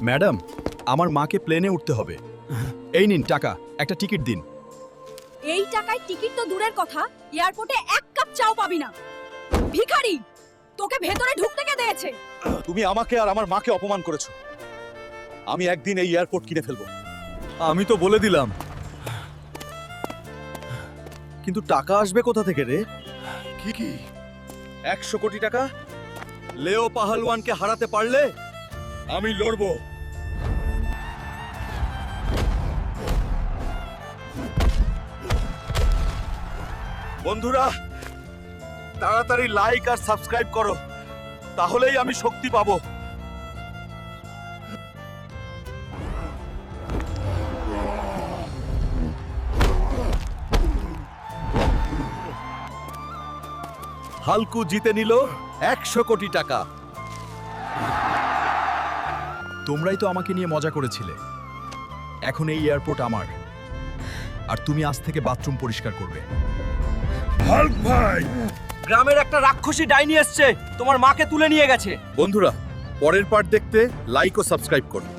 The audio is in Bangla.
ম্যাডাম, আমার মাকে প্লেনে উঠতে হবে। এই নিন টাকা, একটা টিকিট দিন। এই টাকায় টিকিট তো দূরের কথা, এয়ারপোর্টে এক কাপ চাও পাবি না। ভিখারি, তোকে ভেতরে ঢুকতে কে দিয়েছে? তুমি আমাকে আর আমার মাকে অপমান করেছো। আমি একদিন এই এয়ারপোর্ট কিনে ফেলবো। আমি তো বলে দিলাম, কিন্তু টাকা আসবে কোথা থেকে রে? কি 100 কোটি টাকা? লেও পাহলওয়ানকে হারাতে পারলে আমি লড়বো। বন্ধুরা, তাড়াতাড়ি লাইক আর সাবস্ক্রাইব করো, তাহলেই আমি শক্তি পাবো। হালকু জিতে নিল 100 কোটি টাকা। তোমরাই তো আমাকে নিয়ে মজা করেছিলে। এখন এই এয়ারপোর্ট আমার, আর তুমি আজ থেকে বাথরুম পরিষ্কার করবে। হাল্ক ভাই, গ্রামের একটা রাক্ষসী ডাইনি এসছে, তোমার মাকে তুলে নিয়ে গেছে। বন্ধুরা, পরের পার্ট দেখতে লাইক ও সাবস্ক্রাইব করুন।